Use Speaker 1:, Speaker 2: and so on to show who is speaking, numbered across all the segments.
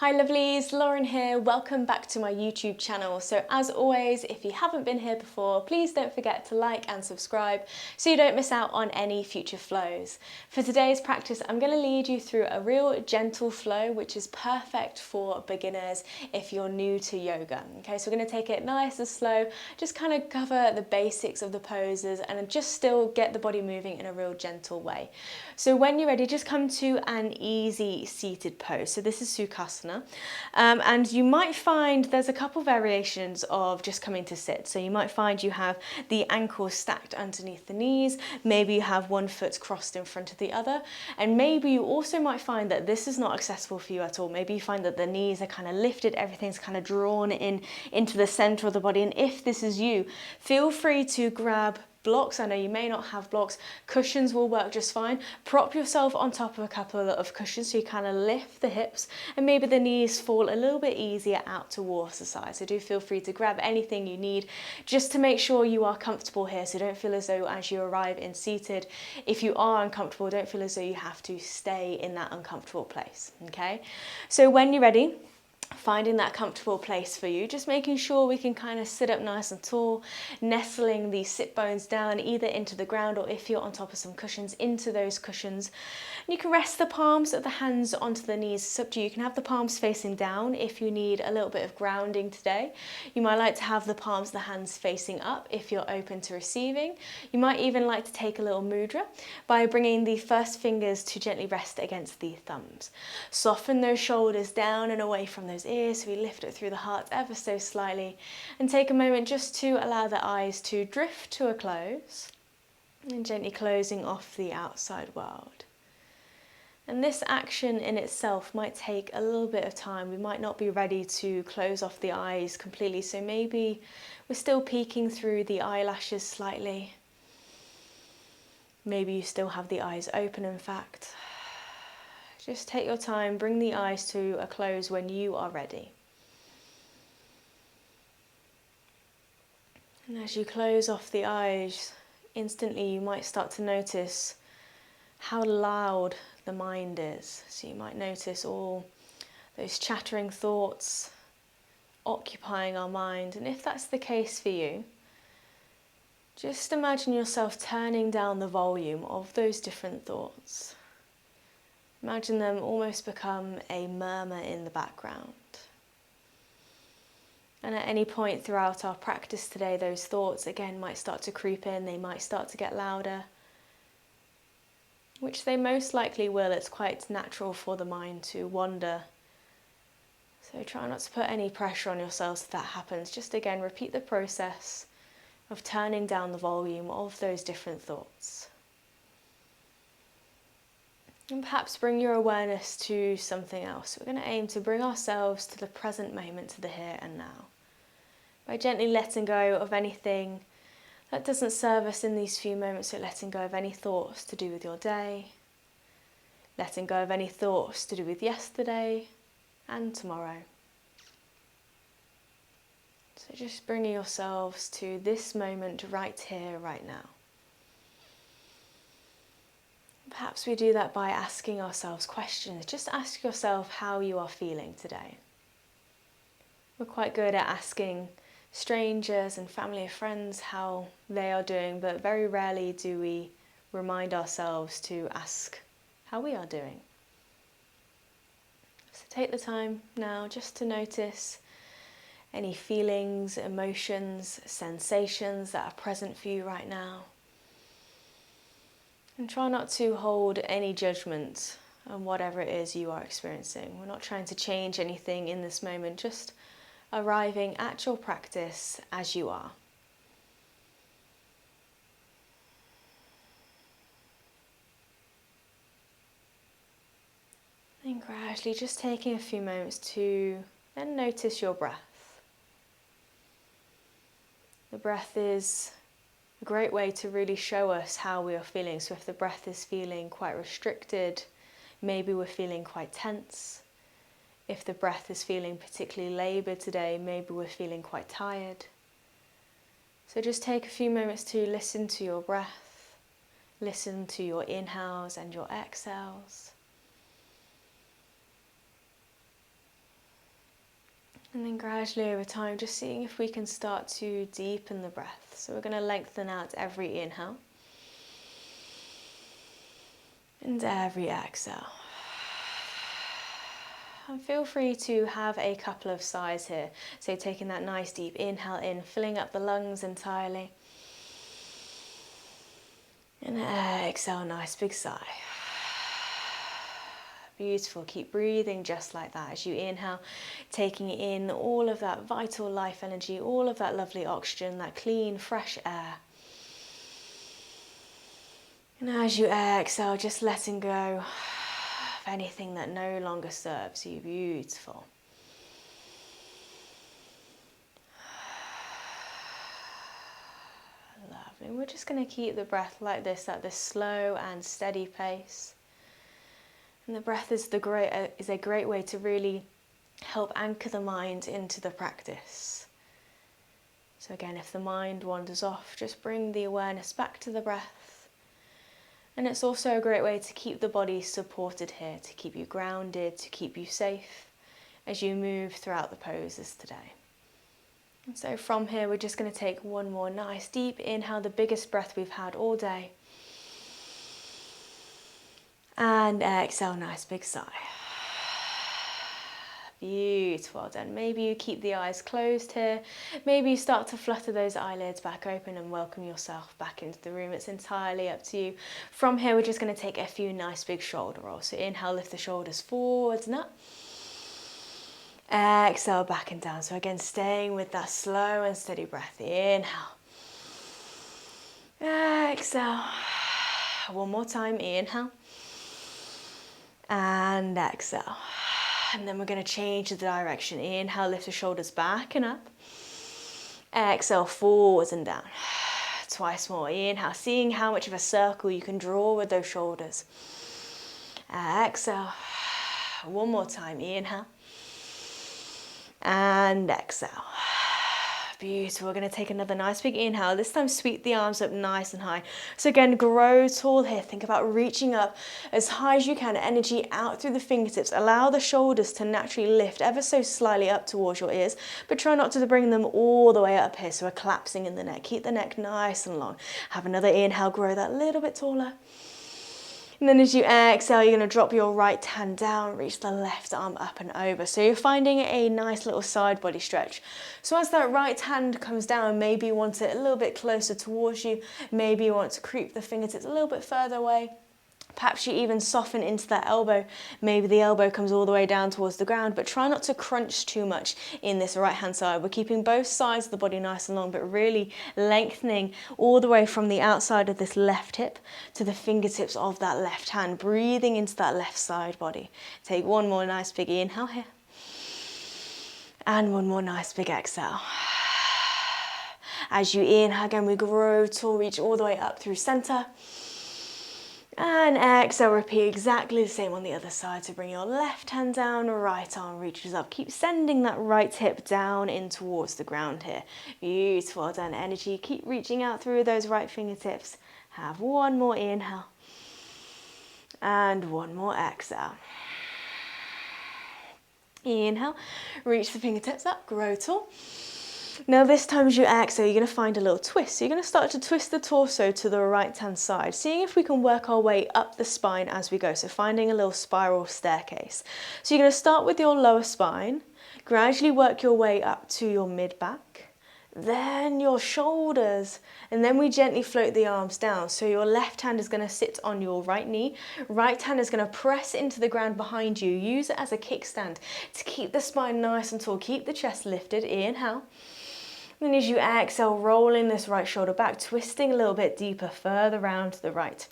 Speaker 1: Hi lovelies, Lauren here. Welcome back to my YouTube channel. So as always, if you haven't been here before, please don't forget to like and subscribe so you don't miss out on any future flows. For today's practice, I'm going to lead you through a real gentle flow, which is perfect for beginners if you're new to yoga. Okay, so we're going to take it nice and slow, just kind of cover the basics of the poses and just still get the body moving in a real gentle way. So when you're ready, just come to an easy seated pose. So this is Sukhasana. And you might find there's a couple variations of just coming to sit. So you might find you have the ankles stacked underneath the knees, maybe you have one foot crossed in front of the other, and maybe you also might find that this is not accessible for you at all. Maybe you find that the knees are kind of lifted, everything's kind of drawn in into the center of the body. And if this is you, feel free to grab blocks. I know you may not have blocks. Cushions will work just fine. Prop yourself on top of a couple of cushions so you kind of lift the hips and maybe the knees fall a little bit easier out towards the side. So do feel free to grab anything you need just to make sure you are comfortable here. So don't feel as though as you arrive in seated, if you are uncomfortable, don't feel as though you have to stay in that uncomfortable place. Okay, so when you're ready, finding that comfortable place for you, just making sure we can kind of sit up nice and tall, nestling the sit bones down either into the ground or if you're on top of some cushions, into those cushions. And you can rest the palms of the hands onto the knees. It's up to you. You can have the palms facing down if you need a little bit of grounding today. You might like to have the palms of the hands facing up if you're open to receiving. You might even like to take a little mudra by bringing the first fingers to gently rest against the thumbs. Soften those shoulders down and away from those ears, so we lift it through the heart ever so slightly, and take a moment just to allow the eyes to drift to a close and gently closing off the outside world. And this action in itself might take a little bit of time. We might not be ready to close off the eyes completely, so maybe we're still peeking through the eyelashes slightly. Maybe you still have the eyes open, in fact. Just take your time, bring the eyes to a close when you are ready. And as you close off the eyes, instantly you might start to notice how loud the mind is. So you might notice all those chattering thoughts occupying our mind. And if that's the case for you, just imagine yourself turning down the volume of those different thoughts. Imagine them almost become a murmur in the background. And at any point throughout our practice today, those thoughts again might start to creep in, they might start to get louder, which they most likely will. It's quite natural for the mind to wander. So try not to put any pressure on yourselves if that happens. Just again, repeat the process of turning down the volume of those different thoughts. And perhaps bring your awareness to something else. We're going to aim to bring ourselves to the present moment, to the here and now, by gently letting go of anything that doesn't serve us in these few moments. So letting go of any thoughts to do with your day, letting go of any thoughts to do with yesterday and tomorrow. So just bringing yourselves to this moment right here, right now. Perhaps we do that by asking ourselves questions. Just ask yourself how you are feeling today. We're quite good at asking strangers and family and friends how they are doing, but very rarely do we remind ourselves to ask how we are doing. So take the time now just to notice any feelings, emotions, sensations that are present for you right now. And try not to hold any judgment on whatever it is you are experiencing. We're not trying to change anything in this moment, just arriving at your practice as you are. And gradually just taking a few moments to then notice your breath. The breath is a great way to really show us how we are feeling. So if the breath is feeling quite restricted, maybe we're feeling quite tense. If the breath is feeling particularly laboured today, maybe we're feeling quite tired. So just take a few moments to listen to your breath, listen to your inhales and your exhales. And then gradually over time, just seeing if we can start to deepen the breath. So we're going to lengthen out every inhale and every exhale. And feel free to have a couple of sighs here. So taking that nice deep inhale in, filling up the lungs entirely. And exhale, nice big sigh. Beautiful, keep breathing just like that as you inhale, taking in all of that vital life energy, all of that lovely oxygen, that clean, fresh air. And as you exhale, just letting go of anything that no longer serves you. Beautiful. Lovely. We're just going to keep the breath like this at this slow and steady pace. And the breath is a great way to really help anchor the mind into the practice. So again, if the mind wanders off, just bring the awareness back to the breath. And it's also a great way to keep the body supported here, to keep you grounded, to keep you safe as you move throughout the poses today. And so from here, we're just going to take one more nice deep inhale, the biggest breath we've had all day. And exhale, nice big sigh. Beautiful, well done. Maybe you keep the eyes closed here. Maybe you start to flutter those eyelids back open and welcome yourself back into the room. It's entirely up to you. From here, we're just going to take a few nice big shoulder rolls. So inhale, lift the shoulders forwards and up. Exhale, back and down. So again, staying with that slow and steady breath. Inhale. Exhale. One more time, inhale. And exhale. And then we're going to change the direction. Inhale, lift the shoulders back and up. Exhale, forwards and down. Twice more. Inhale, seeing how much of a circle you can draw with those shoulders. Exhale. One more time. Inhale. And exhale. Beautiful. We're going to take another nice big inhale. This time sweep the arms up nice and high. So again, grow tall here. Think about reaching up as high as you can. Energy out through the fingertips. Allow the shoulders to naturally lift ever so slightly up towards your ears, but try not to bring them all the way up here. So we're collapsing in the neck. Keep the neck nice and long. Have another inhale. Grow that a little bit taller. And then as you exhale, you're going to drop your right hand down, reach the left arm up and over. So you're finding a nice little side body stretch. So as that right hand comes down, maybe you want it a little bit closer towards you. Maybe you want to creep the fingertips a little bit further away. Perhaps you even soften into that elbow. Maybe the elbow comes all the way down towards the ground, but try not to crunch too much in this right hand side. We're keeping both sides of the body nice and long, but really lengthening all the way from the outside of this left hip to the fingertips of that left hand, breathing into that left side body. Take one more nice big inhale here. And one more nice big exhale. As you inhale again, we grow tall, reach all the way up through center. And exhale, repeat exactly the same on the other side. So bring your left hand down, right arm reaches up. Keep sending that right hip down in towards the ground here. Beautiful, well done. Energy, keep reaching out through those right fingertips. Have one more inhale. And one more exhale. Inhale, reach the fingertips up, grow tall. Now this time as you exhale, you're going to find a little twist. So you're going to start to twist the torso to the right hand side, seeing if we can work our way up the spine as we go. So finding a little spiral staircase. So you're going to start with your lower spine, gradually work your way up to your mid back, then your shoulders, and then we gently float the arms down. So your left hand is going to sit on your right knee, right hand is going to press into the ground behind you. Use it as a kickstand to keep the spine nice and tall, keep the chest lifted. Inhale. And as you exhale, rolling this right shoulder back, twisting a little bit deeper, further round to the right.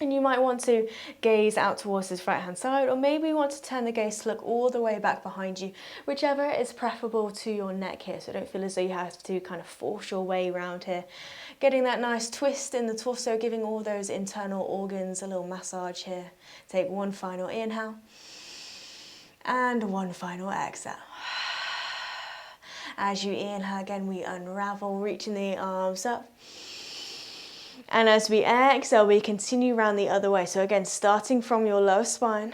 Speaker 1: And you might want to gaze out towards this right hand side, or maybe you want to turn the gaze to look all the way back behind you, whichever is preferable to your neck here. So don't feel as though you have to kind of force your way around here. Getting that nice twist in the torso, giving all those internal organs a little massage here. Take one final inhale and one final exhale. As you inhale again, we unravel, reaching the arms up. And as we exhale, we continue round the other way. So again, starting from your lower spine,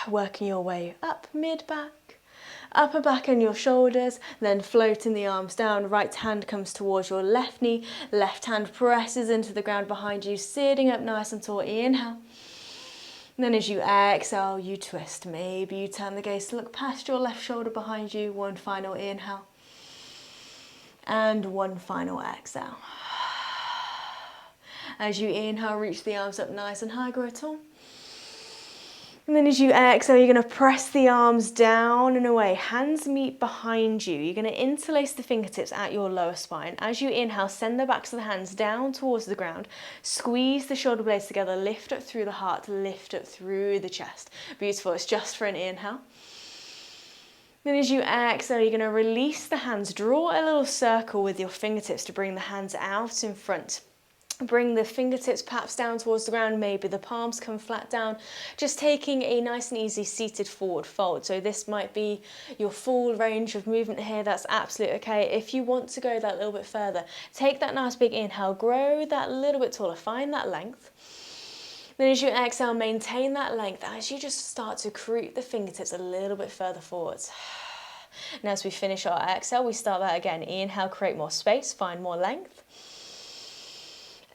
Speaker 1: working your way up mid-back, Upper back and your shoulders, then floating the arms down. Right hand comes towards your left knee, left hand presses into the ground behind you, sitting up nice and tall. Inhale. And then as you exhale, you twist. Maybe you turn the gaze to look past your left shoulder behind you. One final inhale. And one final exhale. As you inhale, reach the arms up nice and high, grow tall. And then as you exhale, you're going to press the arms down and away. Hands meet behind you. You're going to interlace the fingertips at your lower spine. As you inhale, send the backs of the hands down towards the ground. Squeeze the shoulder blades together. Lift up through the heart. Lift up through the chest. Beautiful. It's just for an inhale. Then as you exhale, you're going to release the hands. Draw a little circle with your fingertips to bring the hands out in front. Bring the fingertips perhaps down towards the ground, maybe the palms come flat down, just taking a nice and easy seated forward fold. So this might be your full range of movement here, that's absolutely okay. If you want to go that little bit further, take that nice big inhale, grow that little bit taller, find that length. Then as you exhale, maintain that length as you just start to creep the fingertips a little bit further forwards. And as we finish our exhale, we start that again. Inhale, create more space, find more length.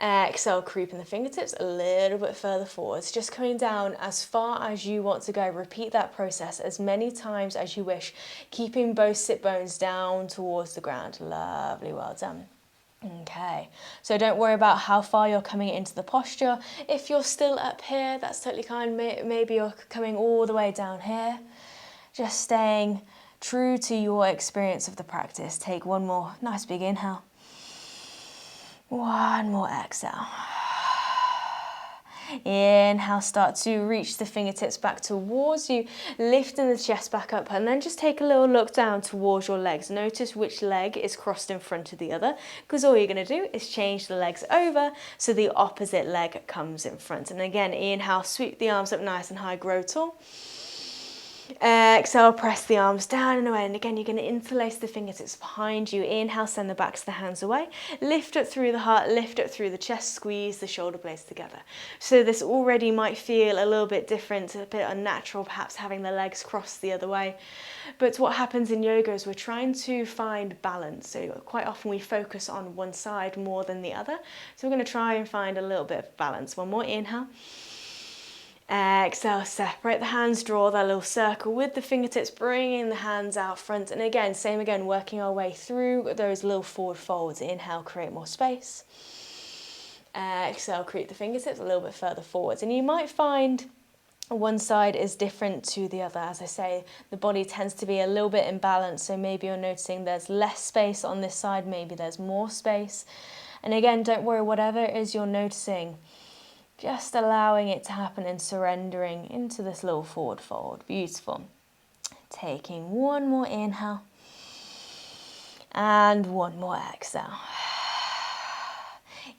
Speaker 1: Exhale, creeping the fingertips a little bit further forwards, just coming down as far as you want to go. Repeat that process as many times as you wish, keeping both sit bones down towards the ground. Lovely, well done. Okay, so don't worry about how far you're coming into the posture. If you're still up here, that's totally fine. Maybe you're coming all the way down here. Just staying true to your experience of the practice. Take one more nice big inhale. One more exhale. Inhale, start to reach the fingertips back towards you, lifting the chest back up, and then just take a little look down towards your legs. Notice which leg is crossed in front of the other, because all you're going to do is change the legs over so the opposite leg comes in front. And again, inhale, sweep the arms up nice and high, grow tall. Exhale, press the arms down and away. And again, you're going to interlace the fingertips behind you. Inhale, send the backs of the hands away. Lift up through the heart, lift up through the chest, squeeze the shoulder blades together. So this already might feel a little bit different, a bit unnatural, perhaps having the legs crossed the other way. But what happens in yoga is we're trying to find balance. So quite often we focus on one side more than the other. So we're going to try and find a little bit of balance. One more inhale. Exhale, separate the hands, draw that little circle with the fingertips, bringing the hands out front. And again, same again, working our way through those little forward folds. Inhale, create more space. Exhale, create the fingertips a little bit further forwards. And you might find one side is different to the other. As I say, the body tends to be a little bit imbalanced. So maybe you're noticing there's less space on this side, maybe there's more space. And again, don't worry, whatever it is you're noticing, just allowing it to happen and surrendering into this little forward fold. Beautiful. Taking one more inhale and one more exhale.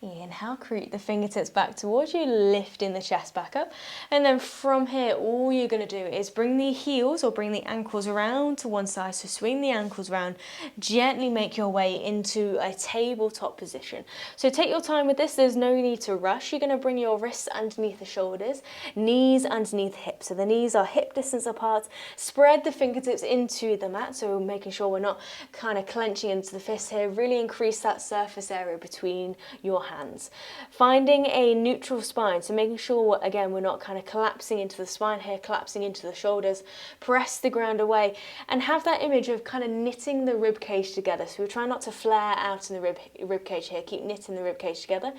Speaker 1: Inhale, creep the fingertips back towards you, lifting the chest back up. And then from here, all you're going to do is bring the heels or bring the ankles around to one side. So swing the ankles around, gently make your way into a tabletop position. So take your time with this. There's no need to rush. You're going to bring your wrists underneath the shoulders, knees underneath the hips. So the knees are hip distance apart. Spread the fingertips into the mat. So making sure we're not kind of clenching into the fists here. Really increase that surface area between your hands. Finding a neutral spine, so making sure, again, we're not kind of collapsing into the spine here, collapsing into the shoulders. Press the ground away and have that image of kind of knitting the rib cage together. So we try not to flare out in the rib cage here, keep knitting the rib cage together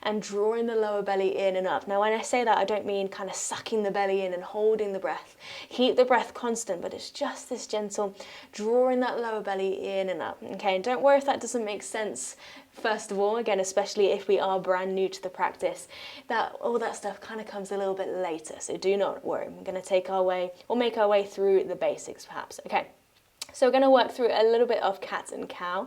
Speaker 1: and drawing the lower belly in and up. Now when I say that, I don't mean kind of sucking the belly in and holding the breath. Keep the breath constant, but it's just this gentle drawing that lower belly in and up. Okay, and don't worry if that doesn't make sense. First of all, again, especially if we are brand new to the practice, that all that stuff kind of comes a little bit later. So do not worry. We're going to take our way or make our way through the basics perhaps. Okay. So we're going to work through a little bit of cat and cow.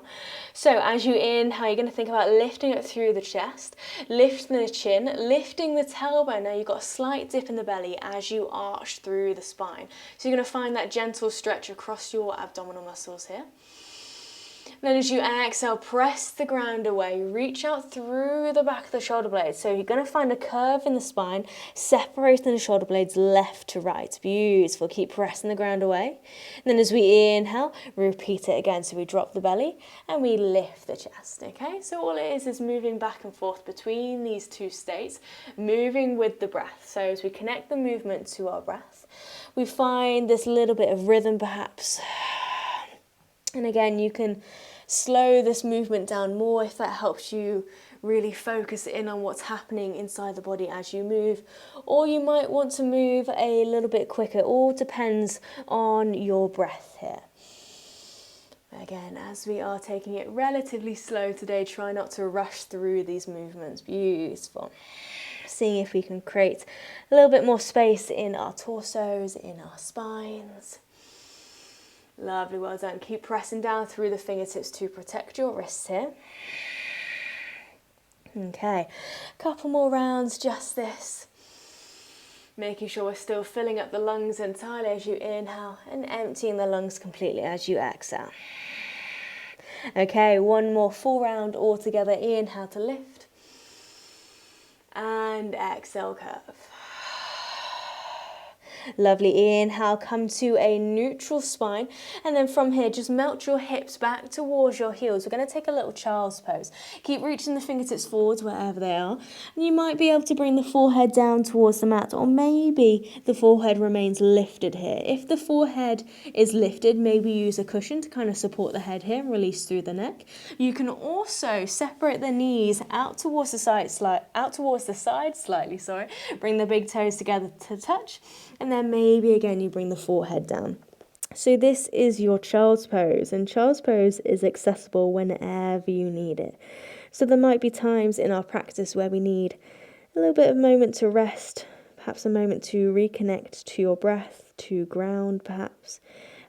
Speaker 1: So as you inhale, you're going to think about lifting it through the chest, lifting the chin, lifting the tailbone. Now you've got a slight dip in the belly as you arch through the spine. So you're going to find that gentle stretch across your abdominal muscles here. Then as you exhale, press the ground away. Reach out through the back of the shoulder blades. So you're going to find a curve in the spine, separating the shoulder blades left to right. Beautiful. Keep pressing the ground away. And then as we inhale, repeat it again. So we drop the belly and we lift the chest. Okay, so all it is moving back and forth between these two states, moving with the breath. So as we connect the movement to our breath, we find this little bit of rhythm perhaps. And again, you can slow this movement down more if that helps you really focus in on what's happening inside the body as you move. Or you might want to move a little bit quicker. It all depends on your breath here. Again, as we are taking it relatively slow today, try not to rush through these movements. Beautiful. Seeing if we can create a little bit more space in our torsos, in our spines. Lovely, well done. Keep pressing down through the fingertips to protect your wrists here. Okay, a couple more rounds, just this. Making sure we're still filling up the lungs entirely as you inhale and emptying the lungs completely as you exhale. Okay, one more full round all together. Inhale to lift. And exhale, curve. Lovely, inhale, come to a neutral spine, and then from here just melt your hips back towards your heels. We're going to take a little child's pose. Keep reaching the fingertips forwards wherever they are, and you might be able to bring the forehead down towards the mat, or maybe the forehead remains lifted here. If the forehead is lifted, maybe use a cushion to kind of support the head here and release through the neck. You can also separate the knees out towards the side slightly, bring the big toes together to touch, and then maybe again you bring the forehead down. So this is your child's pose, and child's pose is accessible whenever you need it. So there might be times in our practice where we need a little bit of moment to rest, perhaps a moment to reconnect to your breath, to ground perhaps.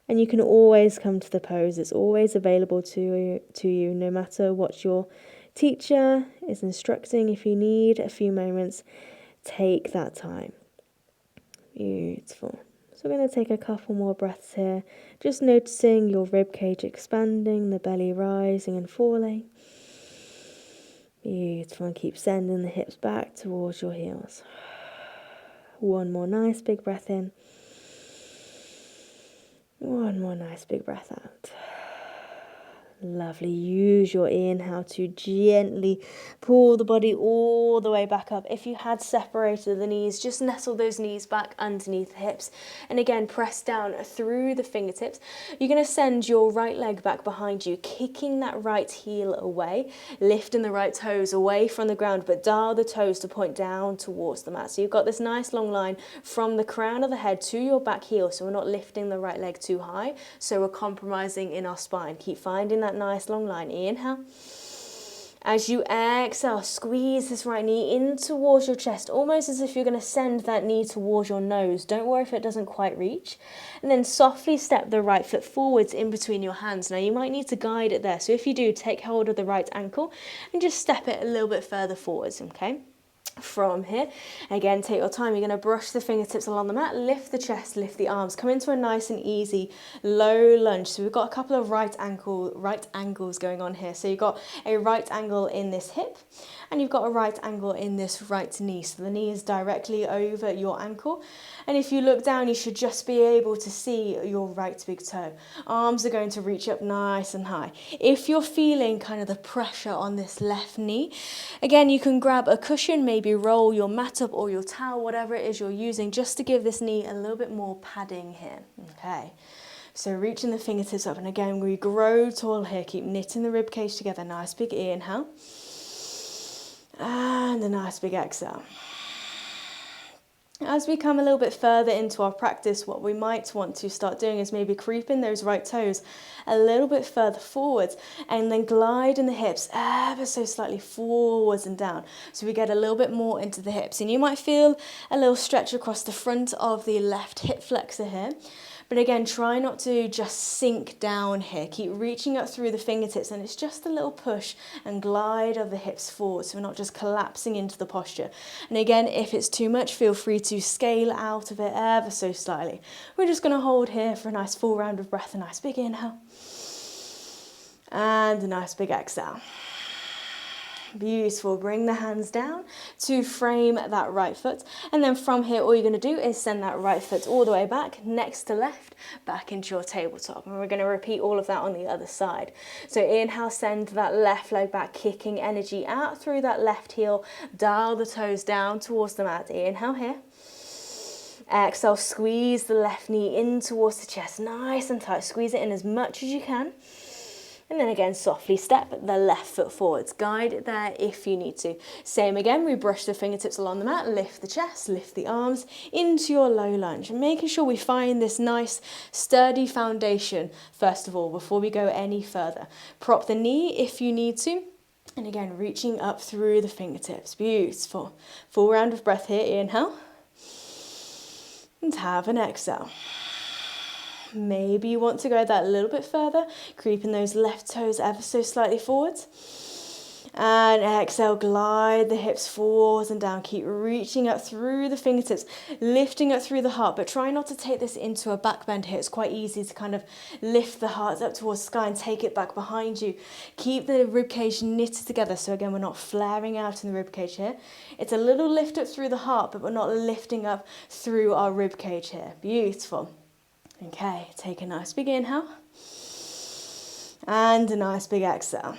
Speaker 1: And you can always come to the pose. It's always available to you, no matter what your teacher is instructing. If you need a few moments, take that time. Beautiful. So we're going to take a couple more breaths here, just noticing your rib cage expanding, the belly rising and falling. Beautiful, and keep sending the hips back towards your heels. One more nice big breath in. One more nice big breath out. Lovely. Use your inhale to gently pull the body all the way back up. If you had separated the knees, just nestle those knees back underneath the hips. And again, press down through the fingertips. You're going to send your right leg back behind you, kicking that right heel away, lifting the right toes away from the ground, but dial the toes to point down towards the mat. So you've got this nice long line from the crown of the head to your back heel. So we're not lifting the right leg too high. So we're compromising in our spine. Keep finding that nice long line. Inhale. As you exhale, squeeze this right knee in towards your chest, almost as if you're going to send that knee towards your nose. Don't worry if it doesn't quite reach. And then softly step the right foot forwards in between your hands. Now you might need to guide it there. So if you do, take hold of the right ankle and just step it a little bit further forwards, okay? From here, again, take your time. You're going to brush the fingertips along the mat, lift the chest, lift the arms, come into a nice and easy low lunge. So we've got a couple of right angles going on here. So you've got a right angle in this hip, and you've got a right angle in this right knee. So the knee is directly over your ankle, and if you look down, you should just be able to see your right big toe. Arms are going to reach up nice and high. If you're feeling kind of the pressure on this left knee, again, you can grab a cushion, maybe roll your mat up or your towel, whatever it is you're using, just to give this knee a little bit more padding here. Okay, so reaching the fingertips up, and again, we grow tall here. Keep knitting the rib cage together. Nice big inhale, and a nice big exhale. As we come a little bit further into our practice, what we might want to start doing is maybe creeping those right toes a little bit further forwards, and then gliding the hips ever so slightly forwards and down. So we get a little bit more into the hips, and you might feel a little stretch across the front of the left hip flexor here. But again, try not to just sink down here. Keep reaching up through the fingertips, and it's just a little push and glide of the hips forward, so we're not just collapsing into the posture. And again, if it's too much, feel free to scale out of it ever so slightly. We're just going to hold here for a nice full round of breath. A nice big inhale. And a nice big exhale. Beautiful. Bring the hands down to frame that right foot. And then from here, all you're going to do is send that right foot all the way back, next to left, back into your tabletop. And we're going to repeat all of that on the other side. So inhale, send that left leg back, kicking energy out through that left heel. Dial the toes down towards the mat. Inhale here. Exhale, squeeze the left knee in towards the chest, nice and tight. Squeeze it in as much as you can. And then again, softly step the left foot forwards. Guide it there if you need to. Same again, we brush the fingertips along the mat, lift the chest, lift the arms into your low lunge. And making sure we find this nice sturdy foundation, first of all, before we go any further. Prop the knee if you need to. And again, reaching up through the fingertips. Beautiful. Full round of breath here, inhale. And have an exhale. Maybe you want to go that a little bit further, creeping those left toes ever so slightly forwards. And exhale, glide the hips forwards and down. Keep reaching up through the fingertips, lifting up through the heart, but try not to take this into a back bend here. It's quite easy to kind of lift the heart up towards the sky and take it back behind you. Keep the ribcage knitted together. So again, we're not flaring out in the ribcage here. It's a little lift up through the heart, but we're not lifting up through our ribcage here. Beautiful. Okay, take a nice big inhale and a nice big exhale.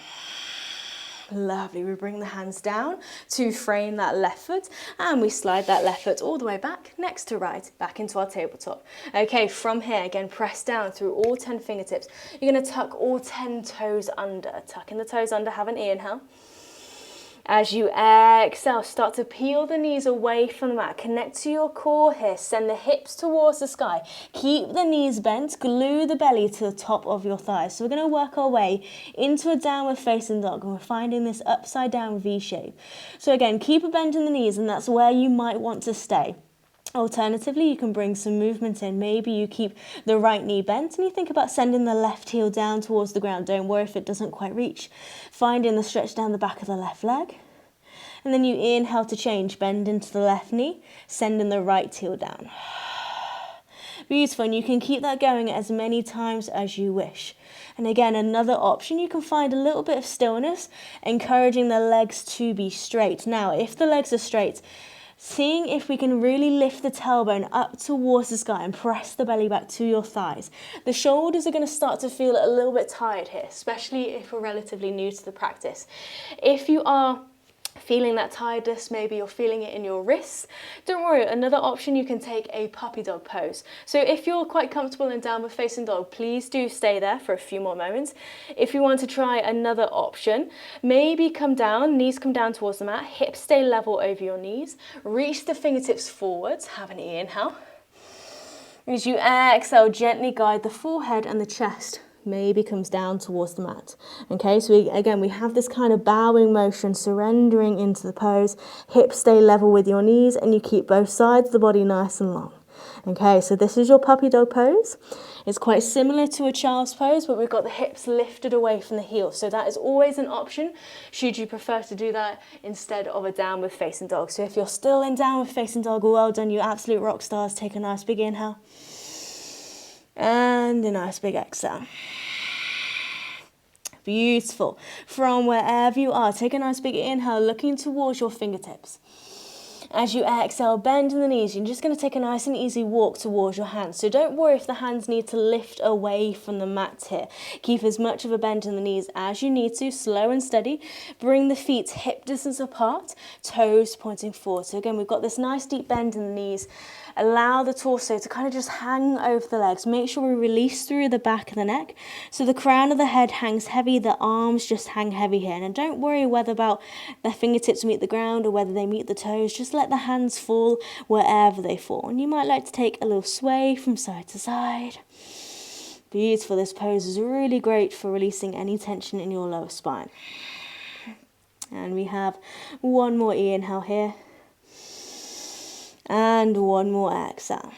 Speaker 1: Lovely, we bring the hands down to frame that left foot and we slide that left foot all the way back, next to right, back into our tabletop. Okay, from here, again, press down through all 10 fingertips. You're gonna tuck all 10 toes under. Tucking the toes under, have an inhale. As you exhale, start to peel the knees away from the mat. Connect to your core here. Send the hips towards the sky. Keep the knees bent. Glue the belly to the top of your thighs. So we're going to work our way into a downward facing dog. And we're finding this upside down V shape. So again, keep a bend in the knees and that's where you might want to stay. Alternatively, you can bring some movement in. Maybe you keep the right knee bent and you think about sending the left heel down towards the ground. Don't worry if it doesn't quite reach. Finding the stretch down the back of the left leg. And then you inhale to change. Bend into the left knee, sending the right heel down. Beautiful, and you can keep that going as many times as you wish. And again, another option, you can find a little bit of stillness, encouraging the legs to be straight. Now, if the legs are straight, seeing if we can really lift the tailbone up towards the sky and press the belly back to your thighs. The shoulders are going to start to feel a little bit tired here, especially if you're relatively new to the practice. If you are feeling that tiredness, maybe you're feeling it in your wrists, don't worry, another option, you can take a puppy dog pose. So if you're quite comfortable in downward facing dog, please do stay there for a few more moments. If you want to try another option, maybe come down, knees come down towards the mat, hips stay level over your knees, reach the fingertips forwards, have an inhale. As you exhale, gently guide the forehead and the chest maybe comes down towards the mat. Okay, so we have this kind of bowing motion, surrendering into the pose. Hips stay level with your knees and you keep both sides of the body nice and long. Okay, so this is your puppy dog pose. It's quite similar to a child's pose, but we've got the hips lifted away from the heels. So that is always an option, should you prefer to do that instead of a downward facing dog. So if you're still in downward facing dog, well done, you absolute rock stars. Take a nice big inhale. And a nice big exhale. Beautiful. From wherever you are, take a nice big inhale, looking towards your fingertips. As you exhale, bend in the knees. You're just going to take a nice and easy walk towards your hands. So don't worry if the hands need to lift away from the mat here. Keep as much of a bend in the knees as you need to, slow and steady. Bring the feet hip distance apart, toes pointing forward. So again, we've got this nice deep bend in the knees. Allow the torso to kind of just hang over the legs. Make sure we release through the back of the neck. So the crown of the head hangs heavy, the arms just hang heavy here. And don't worry whether about the fingertips meet the ground or whether they meet the toes. Just let the hands fall wherever they fall. And you might like to take a little sway from side to side. Beautiful. This pose is really great for releasing any tension in your lower spine. And we have one more inhale here. And one more exhale.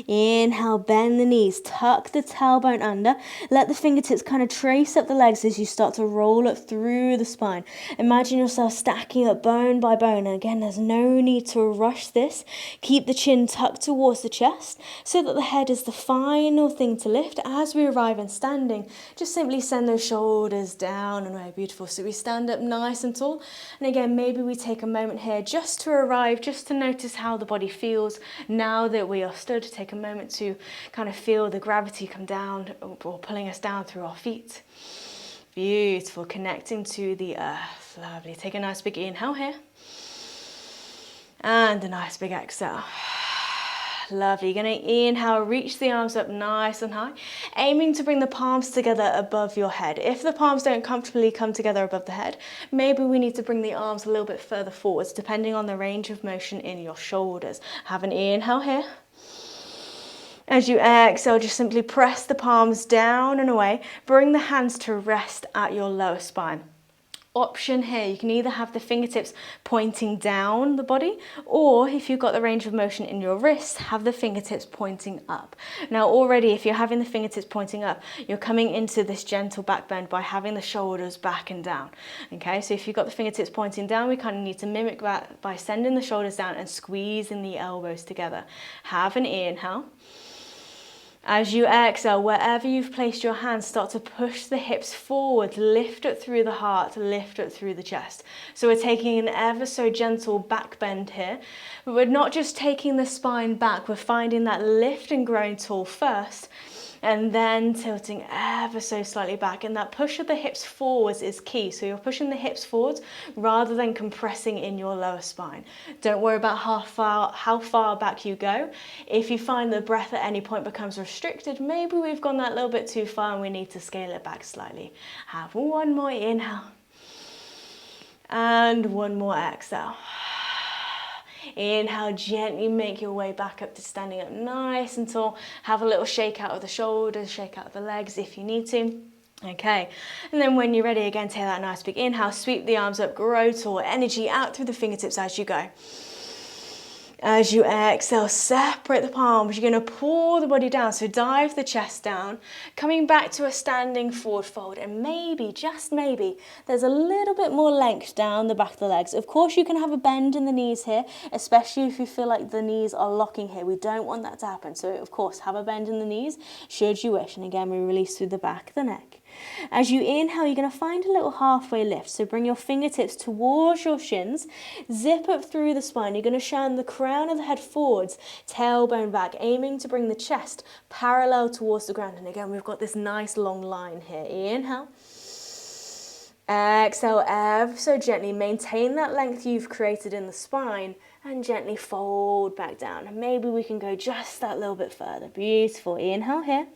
Speaker 1: Inhale, bend the knees, tuck the tailbone under. Let the fingertips kind of trace up the legs as you start to roll it through the spine. Imagine yourself stacking up bone by bone. And again, there's no need to rush this. Keep the chin tucked towards the chest so that the head is the final thing to lift. As we arrive in standing, just simply send those shoulders down and away. Beautiful. So we stand up nice and tall. And again, maybe we take a moment here just to arrive, just to notice how the body feels now that we are stood. Take a moment to kind of feel the gravity come down or pulling us down through our feet. Beautiful. Connecting to the earth. Lovely. Take a nice big inhale here. And a nice big exhale. Lovely. You're going to inhale, reach the arms up nice and high, aiming to bring the palms together above your head. If the palms don't comfortably come together above the head, maybe we need to bring the arms a little bit further forwards, depending on the range of motion in your shoulders. Have an inhale here. As you exhale, just simply press the palms down and away. Bring the hands to rest at your lower spine. Option here, you can either have the fingertips pointing down the body, or if you've got the range of motion in your wrists, have the fingertips pointing up. Now already, if you're having the fingertips pointing up, you're coming into this gentle back bend by having the shoulders back and down. Okay, so if you've got the fingertips pointing down, we kind of need to mimic that by sending the shoulders down and squeezing the elbows together. Have an inhale. As you exhale, wherever you've placed your hands, start to push the hips forward, lift it through the heart, lift it through the chest. So we're taking an ever so gentle back bend here, but we're not just taking the spine back, we're finding that lift and growing tall first, and then tilting ever so slightly back. And that push of the hips forwards is key. So you're pushing the hips forwards rather than compressing in your lower spine. Don't worry about how far back you go. If you find the breath at any point becomes restricted, maybe we've gone that little bit too far and we need to scale it back slightly. Have one more inhale. And one more exhale. Inhale, gently make your way back up to standing up nice and tall. Have a little shake out of the shoulders, shake out of the legs if you need to. Okay, and then when you're ready, again, take that nice big inhale, sweep the arms up, grow tall, energy out through the fingertips as you go. As you exhale, separate the palms. You're going to pull the body down, so dive the chest down, coming back to a standing forward fold, and maybe, just maybe, there's a little bit more length down the back of the legs. Of course, you can have a bend in the knees here, especially if you feel like the knees are locking here. We don't want that to happen, so of course, have a bend in the knees, should you wish, and again, we release through the back of the neck. As you inhale, you're going to find a little halfway lift. So bring your fingertips towards your shins, zip up through the spine. You're going to shine the crown of the head forwards, tailbone back, aiming to bring the chest parallel towards the ground. And again, we've got this nice long line here. Inhale. Exhale, ever so gently. Maintain that length you've created in the spine and gently fold back down. And maybe we can go just that little bit further. Beautiful. Inhale here.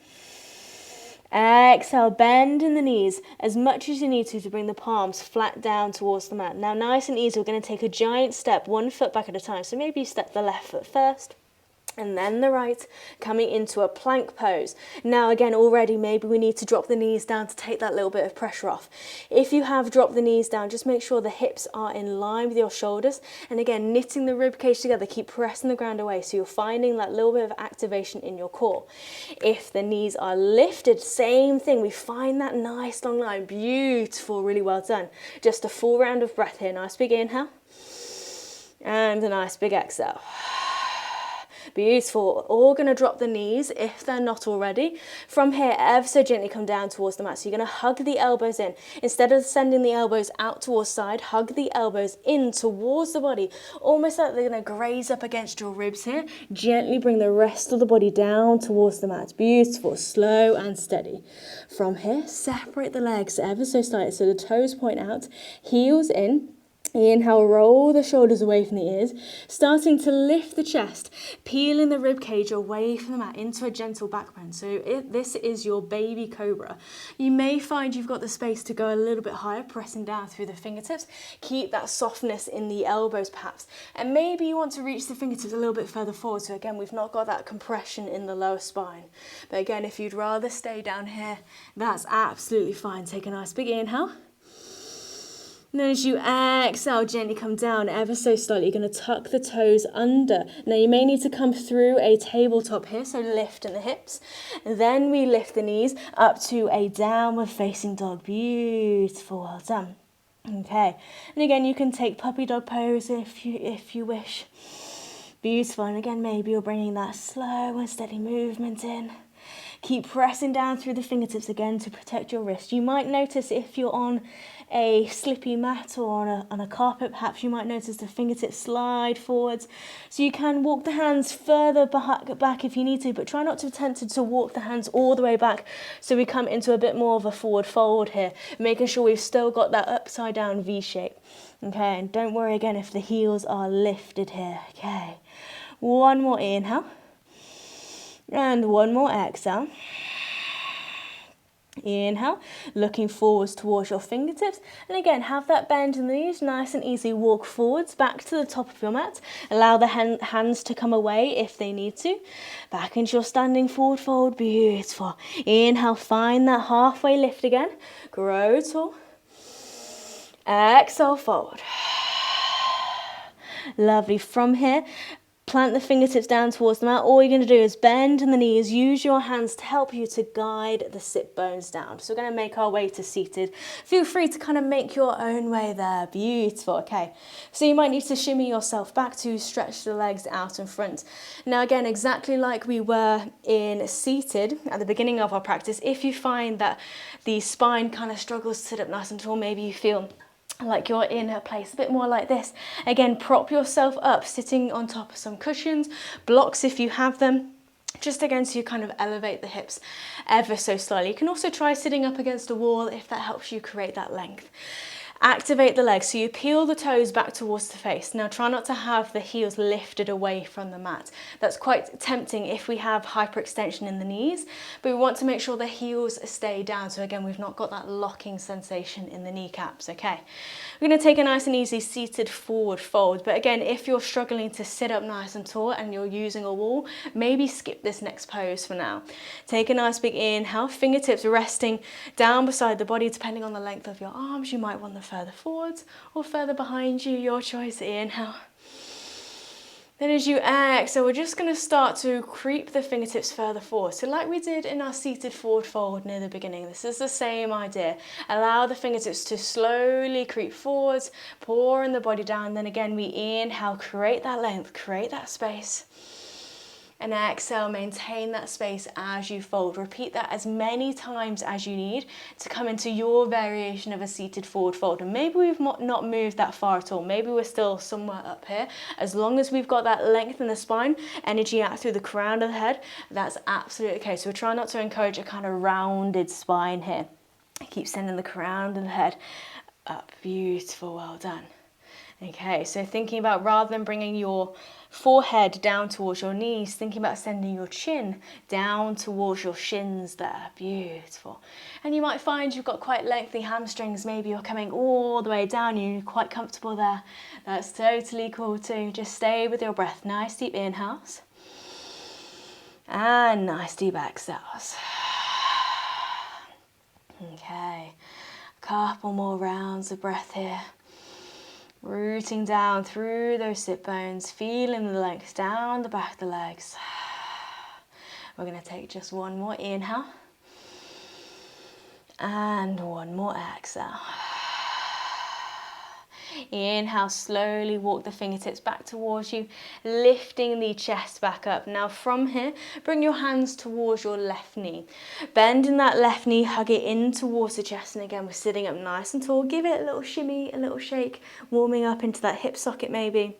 Speaker 1: Exhale, bend in the knees as much as you need to bring the palms flat down towards the mat. Now, nice and easy, we're going to take a giant step, one foot back at a time. So maybe you step the left foot first, and then the right, coming into a plank pose. Now again, already maybe we need to drop the knees down to take that little bit of pressure off. If you have dropped the knees down, just make sure the hips are in line with your shoulders. And again, knitting the rib cage together, keep pressing the ground away so you're finding that little bit of activation in your core. If the knees are lifted, same thing, we find that nice long line. Beautiful, really well done. Just a full round of breath here. Nice big inhale and a nice big exhale. Beautiful. All going to drop the knees if they're not already. From here, ever so gently come down towards the mat. So you're going to hug the elbows in. Instead of sending the elbows out towards side, hug the elbows in towards the body. Almost like they're going to graze up against your ribs here. Gently bring the rest of the body down towards the mat. Beautiful. Slow and steady. From here, separate the legs ever so slightly. So the toes point out, heels in. Inhale, roll the shoulders away from the ears, starting to lift the chest, peeling the rib cage away from the mat into a gentle back bend. So this is your baby cobra. You may find you've got the space to go a little bit higher, pressing down through the fingertips. Keep that softness in the elbows perhaps. And maybe you want to reach the fingertips a little bit further forward. So again, we've not got that compression in the lower spine. But again, if you'd rather stay down here, that's absolutely fine. Take a nice big inhale. And then as you exhale, gently come down ever so slightly. You're going to tuck the toes under. Now you may need to come through a tabletop here, so lift in the hips. Then we lift the knees up to a downward facing dog. Beautiful, well done. Okay, and again you can take puppy dog pose if you wish. Beautiful, and again maybe you're bringing that slow and steady movement in. Keep pressing down through the fingertips again to protect your wrist. You might notice if you're on a slippy mat or on a carpet, perhaps you might notice the fingertips slide forwards. So you can walk the hands further back if you need to, but try not to be tempted to walk the hands all the way back so we come into a bit more of a forward fold here, making sure we've still got that upside down V shape. Okay, and don't worry again if the heels are lifted here. Okay, one more inhale. And one more exhale. Inhale, looking forwards towards your fingertips. And again, have that bend in the knees, nice and easy. Walk forwards, back to the top of your mat. Allow the hands to come away if they need to. Back into your standing forward fold. Beautiful. Inhale, find that halfway lift again. Grow tall. Exhale, forward. Lovely. From here, plant the fingertips down towards the mat. All you're going to do is bend in the knees. Use your hands to help you to guide the sit bones down. So we're going to make our way to seated. Feel free to kind of make your own way there. Beautiful. Okay. So you might need to shimmy yourself back to stretch the legs out in front. Now again, exactly like we were in seated at the beginning of our practice, if you find that the spine kind of struggles to sit up nice and tall, maybe you feel like you're in a place a bit more like this. Again, prop yourself up, sitting on top of some cushions, blocks if you have them, just again so you kind of elevate the hips ever so slightly. You can also try sitting up against a wall if that helps you create that length. Activate the legs, so you peel the toes back towards the face. Now try not to have the heels lifted away from the mat. That's quite tempting if we have hyperextension in the knees, but we want to make sure the heels stay down. So again, we've not got that locking sensation in the kneecaps, okay? We're gonna take a nice and easy seated forward fold, but again, if you're struggling to sit up nice and tall and you're using a wall, maybe skip this next pose for now. Take a nice big inhale, fingertips resting down beside the body, depending on the length of your arms. You might want the further forwards or further behind you, your choice. Inhale. Then as you exhale, we're just going to start to creep the fingertips further forward. So like we did in our seated forward fold near the beginning, this is the same idea. Allow the fingertips to slowly creep forwards, pouring the body down. Then again, we inhale, create that length, create that space. And exhale, maintain that space as you fold. Repeat that as many times as you need to come into your variation of a seated forward fold. And maybe we've not moved that far at all. Maybe we're still somewhere up here. As long as we've got that length in the spine, energy out through the crown of the head, that's absolutely okay. So we're trying not to encourage a kind of rounded spine here. Keep sending the crown of the head up. Beautiful, well done. Okay, so thinking about, rather than bringing your forehead down towards your knees, thinking about sending your chin down towards your shins there. Beautiful. And you might find you've got quite lengthy hamstrings. Maybe you're coming all the way down, you're quite comfortable there. That's totally cool too. Just stay with your breath. Nice deep inhales. And nice deep exhales. Okay, a couple more rounds of breath here. Rooting down through those sit bones, feeling the length down the back of the legs. We're going to take just one more inhale. And one more exhale. Inhale, slowly walk the fingertips back towards you, lifting the chest back up. Now from here, bring your hands towards your left knee. Bending that left knee, hug it in towards the chest. And again, we're sitting up nice and tall. Give it a little shimmy, a little shake, warming up into that hip socket maybe.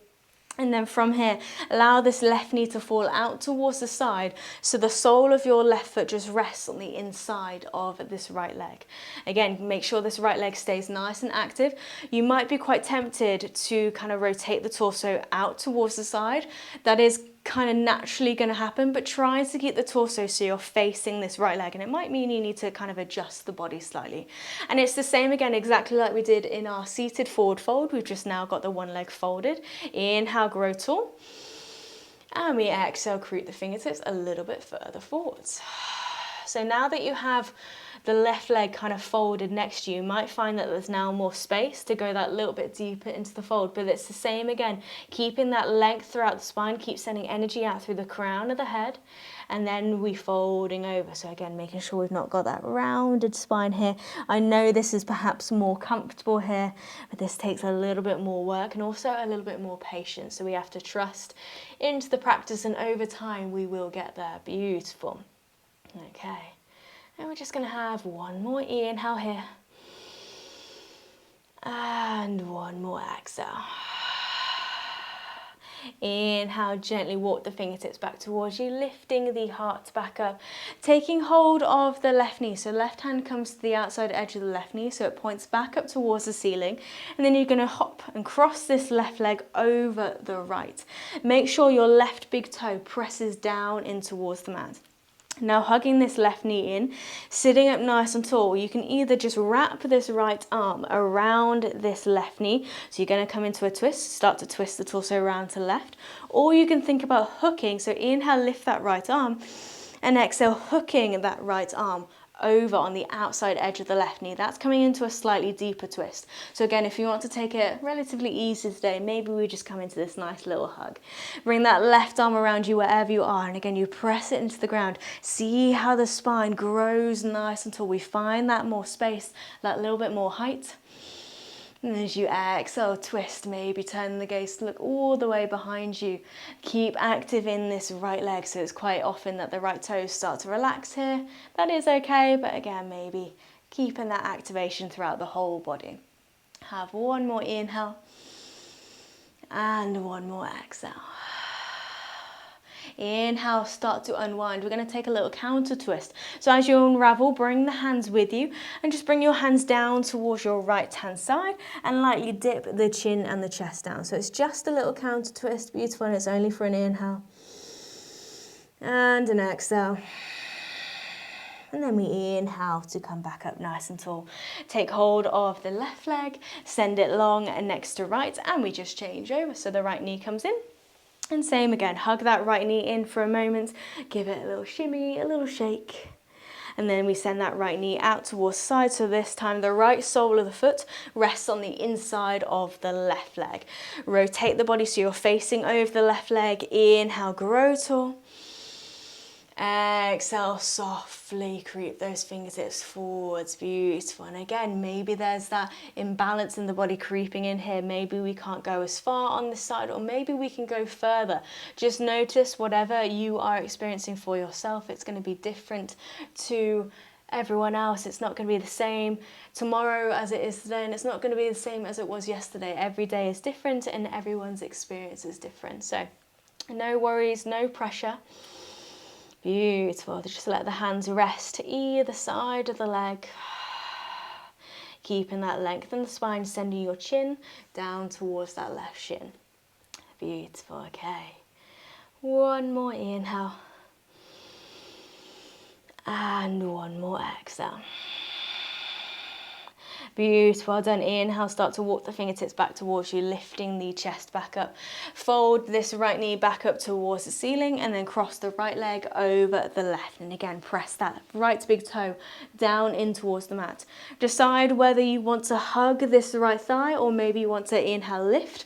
Speaker 1: And then from here, allow this left knee to fall out towards the side so the sole of your left foot just rests on the inside of this right leg. Again, make sure this right leg stays nice and active. You might be quite tempted to kind of rotate the torso out towards the side. That is kind of naturally going to happen, but try to keep the torso so you're facing this right leg, and it might mean you need to kind of adjust the body slightly. And it's the same again, exactly like we did in our seated forward fold. We've just now got the one leg folded. Inhale, grow tall, and we exhale, creep the fingertips a little bit further forwards. So now that you have the left leg kind of folded next to you, you might find that there's now more space to go that little bit deeper into the fold, but it's the same again, keeping that length throughout the spine, keep sending energy out through the crown of the head, and then we folding over. So again, making sure we've not got that rounded spine here. I know this is perhaps more comfortable here, but this takes a little bit more work and also a little bit more patience. So we have to trust into the practice, and over time we will get there. Beautiful. Okay. And we're just going to have one more inhale here. And one more exhale. Inhale, gently walk the fingertips back towards you, lifting the heart back up, taking hold of the left knee. So left hand comes to the outside edge of the left knee, so it points back up towards the ceiling. And then you're going to hop and cross this left leg over the right. Make sure your left big toe presses down in towards the mat. Now hugging this left knee in, sitting up nice and tall, you can either just wrap this right arm around this left knee, so you're going to come into a twist, start to twist the torso around to left, or you can think about hooking, so inhale, lift that right arm, and exhale, hooking that right arm over on the outside edge of the left knee. That's coming into a slightly deeper twist. So again, if you want to take it relatively easy today, maybe we just come into this nice little hug. Bring that left arm around you wherever you are, and again, you press it into the ground. See how the spine grows nice until we find that more space, that little bit more height. And as you exhale, twist, maybe turn the gaze to look all the way behind you. Keep active in this right leg, so it's quite often that the right toes start to relax here. That is okay, but again, maybe keeping that activation throughout the whole body. Have one more inhale and one more exhale. Inhale, start to unwind. We're going to take a little counter twist. So as you unravel, bring the hands with you and just bring your hands down towards your right hand side and lightly dip the chin and the chest down. So it's just a little counter twist. Beautiful, and it's only for an inhale and an exhale. And then we inhale to come back up nice and tall. Take hold of the left leg, send it long and next to right, and we just change over. So the right knee comes in. And same again, hug that right knee in for a moment, give it a little shimmy, a little shake. And then we send that right knee out towards the side. So this time the right sole of the foot rests on the inside of the left leg. Rotate the body so you're facing over the left leg. Inhale, grow tall. Exhale, softly creep those fingertips forwards. Beautiful. And again, maybe there's that imbalance in the body creeping in here. Maybe we can't go as far on this side, or maybe we can go further. Just notice whatever you are experiencing for yourself. It's going to be different to everyone else. It's not going to be the same tomorrow as it is today, and it's not going to be the same as it was yesterday. Every day is different and everyone's experience is different. So no worries, no pressure. Beautiful. Just let the hands rest to either side of the leg. Keeping that length in the spine, sending your chin down towards that left shin. Beautiful. Okay. One more inhale. And one more exhale. Beautiful, well done. Inhale, start to walk the fingertips back towards you, lifting the chest back up. Fold this right knee back up towards the ceiling and then cross the right leg over the left. And again, press that right big toe down in towards the mat. Decide whether you want to hug this right thigh or maybe you want to inhale, lift.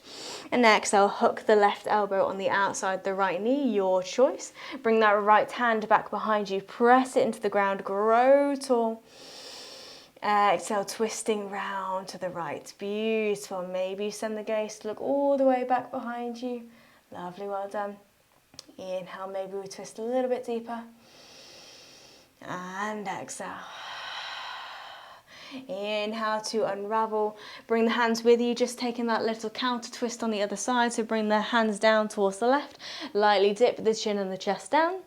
Speaker 1: And exhale, hook the left elbow on the outside of the right knee, your choice. Bring that right hand back behind you, press it into the ground, grow tall. Exhale, twisting round to the right. Beautiful. Maybe you send the gaze to look all the way back behind you. Lovely, well done. Inhale, maybe we twist a little bit deeper. And exhale. Inhale to unravel. Bring the hands with you, just taking that little counter twist on the other side. So bring the hands down towards the left. Lightly dip the chin and the chest down.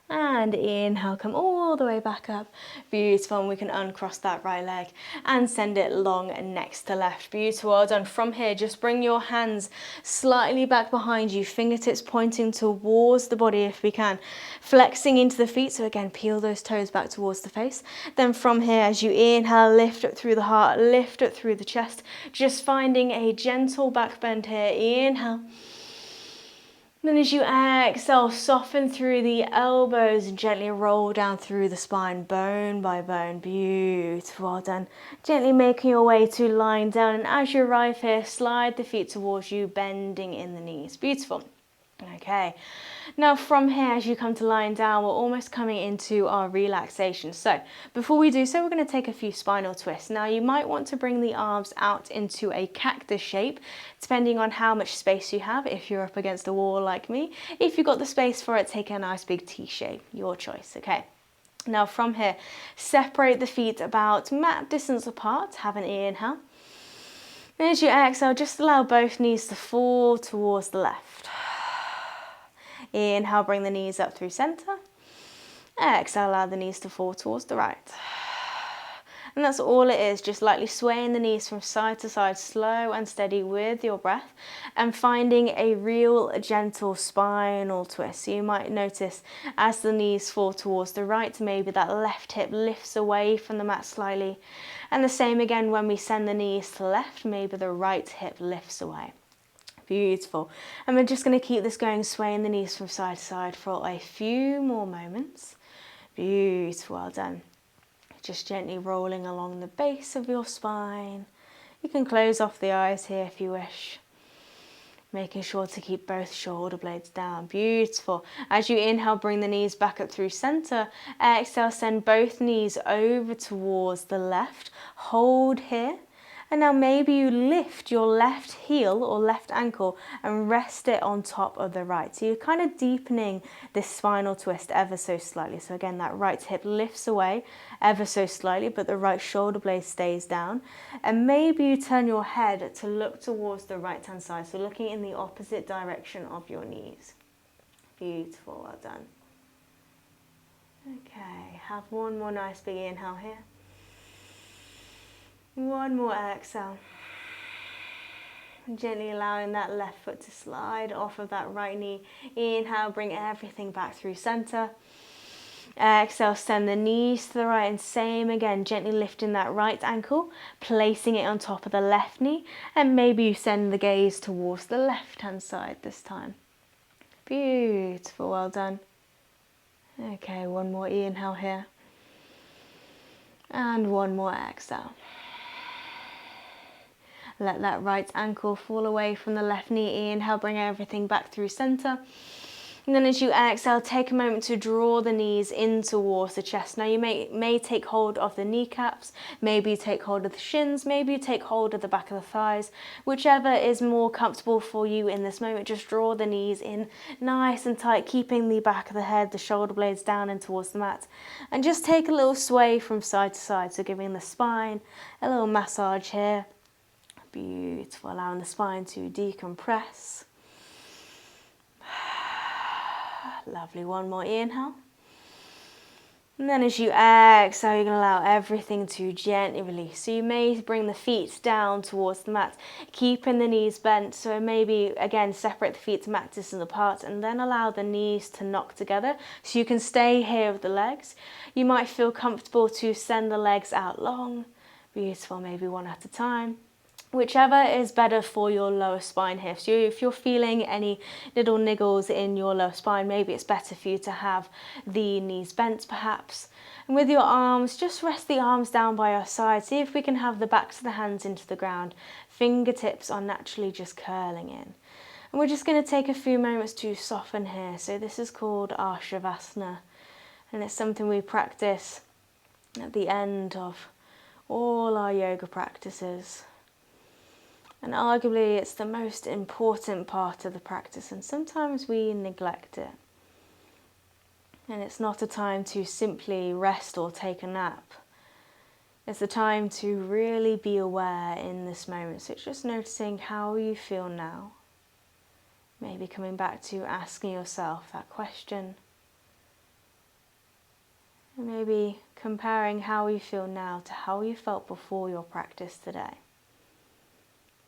Speaker 1: And inhale, come all the way back up. Beautiful, and we can uncross that right leg and send it long and next to left. Beautiful, well done. From here, just bring your hands slightly back behind you, fingertips pointing towards the body if we can. Flexing into the feet, so again, peel those toes back towards the face. Then from here, as you inhale, lift up through the heart, lift up through the chest. Just finding a gentle back bend here. Inhale. Then as you exhale, soften through the elbows and gently roll down through the spine, bone by bone. Beautiful, well done. Gently making your way to lying down, and as you arrive here, slide the feet towards you, bending in the knees. Beautiful. Okay, now from here, as you come to lying down, we're almost coming into our relaxation. So before we do so, we're going to take a few spinal twists. Now you might want to bring the arms out into a cactus shape, depending on how much space you have. If you're up against a wall like me, if you've got the space for it, take a nice big T shape, your choice. Okay. Now from here, separate the feet about mat distance apart. Have an inhale. And as you exhale, just allow both knees to fall towards the left. Inhale, bring the knees up through center. Exhale, allow the knees to fall towards the right. And that's all it is, just lightly swaying the knees from side to side, slow and steady with your breath, and finding a real gentle spinal twist. So you might notice as the knees fall towards the right, maybe that left hip lifts away from the mat slightly. And the same again when we send the knees to the left, maybe the right hip lifts away. Beautiful. And we're just going to keep this going, swaying the knees from side to side for a few more moments. Beautiful, well done. Just gently rolling along the base of your spine. You can close off the eyes here if you wish. Making sure to keep both shoulder blades down. Beautiful. As you inhale, bring the knees back up through center. Exhale, send both knees over towards the left. Hold here. And now maybe you lift your left heel or left ankle and rest it on top of the right. So you're kind of deepening this spinal twist ever so slightly. So again, that right hip lifts away ever so slightly, but the right shoulder blade stays down. And maybe you turn your head to look towards the right-hand side. So looking in the opposite direction of your knees. Beautiful, well done. Okay, have one more nice big inhale here. One more exhale. Gently allowing that left foot to slide off of that right knee. Inhale, bring everything back through center. Exhale, send the knees to the right, and same again, gently lifting that right ankle, placing it on top of the left knee, and maybe you send the gaze towards the left-hand side this time. Beautiful, well done. Okay, one more inhale here. And one more exhale. Let that right ankle fall away from the left knee. Inhale, bring everything back through center. And then as you exhale, take a moment to draw the knees in towards the chest. Now you may take hold of the kneecaps, maybe you take hold of the shins, maybe you take hold of the back of the thighs. Whichever is more comfortable for you in this moment, just draw the knees in nice and tight, keeping the back of the head, the shoulder blades down and towards the mat. And just take a little sway from side to side, so giving the spine a little massage here. Beautiful, allowing the spine to decompress. Lovely, one more inhale. And then as you exhale, you're going to allow everything to gently release. So you may bring the feet down towards the mat, keeping the knees bent. So maybe, again, separate the feet to mat distance apart, and then allow the knees to knock together. So you can stay here with the legs. You might feel comfortable to send the legs out long. Beautiful, maybe one at a time. Whichever is better for your lower spine here. So if you're feeling any little niggles in your lower spine, maybe it's better for you to have the knees bent perhaps. And with your arms, just rest the arms down by your side. See if we can have the backs of the hands into the ground. Fingertips are naturally just curling in. And we're just going to take a few moments to soften here. So this is called our Shavasana. And it's something we practice at the end of all our yoga practices. And arguably it's the most important part of the practice, and sometimes we neglect it. And it's not a time to simply rest or take a nap. It's a time to really be aware in this moment. So it's just noticing how you feel now. Maybe coming back to asking yourself that question. And maybe comparing how you feel now to how you felt before your practice today.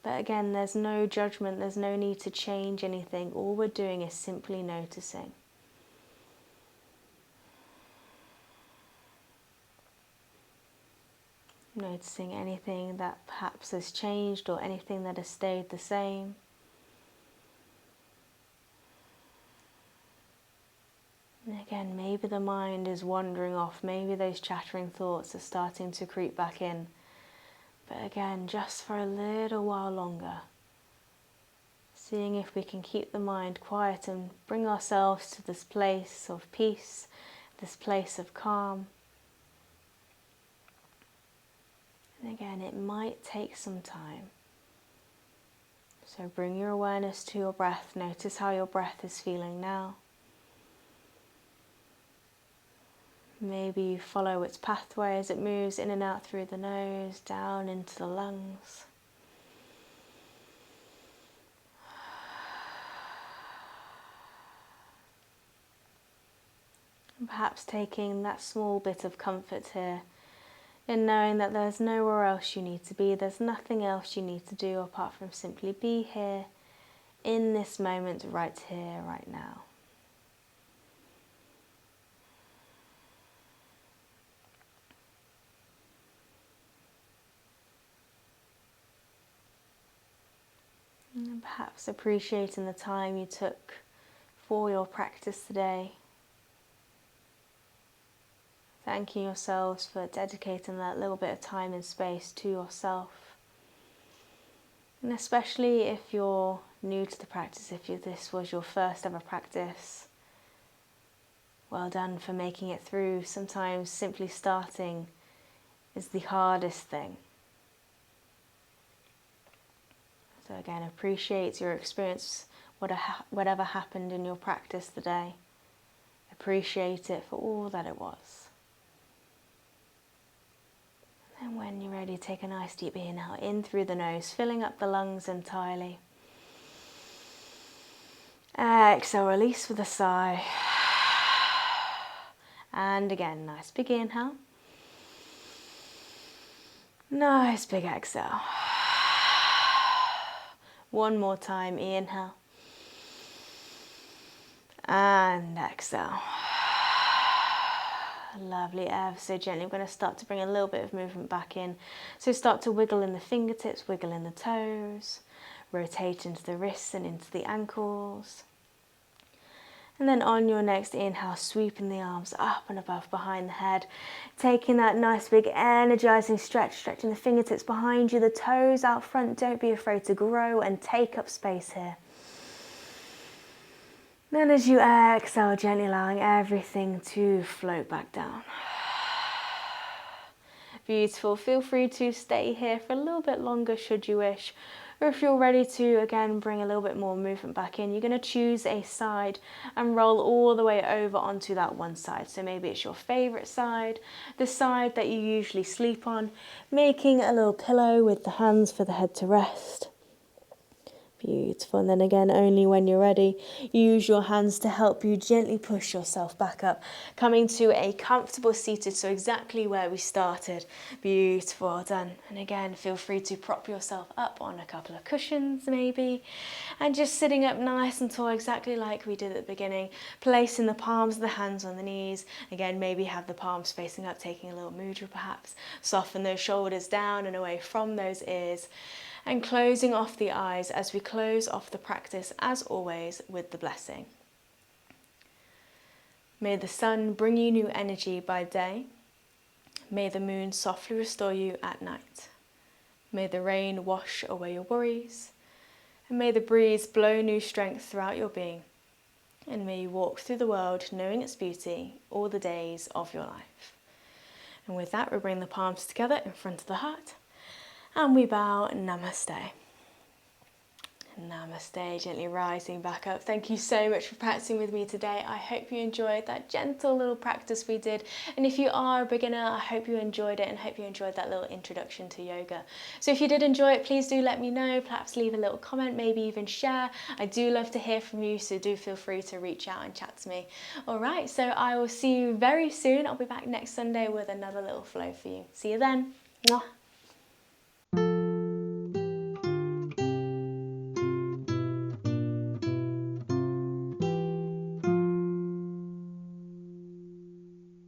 Speaker 1: But again, there's no judgment, there's no need to change anything. All we're doing is simply noticing. Noticing anything that perhaps has changed or anything that has stayed the same. And again, maybe the mind is wandering off, maybe those chattering thoughts are starting to creep back in. But again, just for a little while longer, seeing if we can keep the mind quiet and bring ourselves to this place of peace, this place of calm. And again, it might take some time. So bring your awareness to your breath. Notice how your breath is feeling now. Maybe you follow its pathway as it moves in and out through the nose, down into the lungs. And perhaps taking that small bit of comfort here in knowing that there's nowhere else you need to be, there's nothing else you need to do apart from simply be here in this moment, right here, right now. And perhaps appreciating the time you took for your practice today. Thanking yourselves for dedicating that little bit of time and space to yourself. And especially if you're new to the practice, this was your first ever practice, well done for making it through. Sometimes simply starting is the hardest thing. So again, appreciate your experience, whatever happened in your practice today. Appreciate it for all that it was. And when you're ready, take a nice deep inhale in through the nose, filling up the lungs entirely. Exhale, release with a sigh. And again, nice big inhale. Nice big exhale. One more time, inhale. And exhale. Lovely, ever so gently. We're going to start to bring a little bit of movement back in. So start to wiggle in the fingertips, wiggle in the toes, rotate into the wrists and into the ankles. And then on your next inhale, sweeping the arms up and above behind the head, taking that nice big energizing stretch, stretching the fingertips behind you, the toes out front. Don't be afraid to grow and take up space here. Then as you exhale, gently allowing everything to float back down. Beautiful. Feel free to stay here for a little bit longer should you wish. Or if you're ready to, again, bring a little bit more movement back in, you're going to choose a side and roll all the way over onto that one side. So maybe it's your favorite side, the side that you usually sleep on, making a little pillow with the hands for the head to rest. Beautiful. And then again, only when you're ready, use your hands to help you gently push yourself back up, coming to a comfortable seated, so exactly where we started. Beautiful, well done. And again, feel free to prop yourself up on a couple of cushions maybe, and just sitting up nice and tall, exactly like we did at the beginning, placing the palms of the hands on the knees. Again, maybe have the palms facing up, taking a little mudra perhaps. Soften those shoulders down and away from those ears. And closing off the eyes as we close off the practice, as always, with the blessing. May the sun bring you new energy by day. May the moon softly restore you at night. May the rain wash away your worries. And may the breeze blow new strength throughout your being. And may you walk through the world knowing its beauty all the days of your life. And with that, we bring the palms together in front of the heart. And we bow, namaste. Namaste, gently rising back up. Thank you so much for practicing with me today. I hope you enjoyed that gentle little practice we did. And if you are a beginner, I hope you enjoyed it and hope you enjoyed that little introduction to yoga. So if you did enjoy it, please do let me know. Perhaps leave a little comment, maybe even share. I do love to hear from you, so do feel free to reach out and chat to me. All right, so I will see you very soon. I'll be back next Sunday with another little flow for you. See you then. Mwah.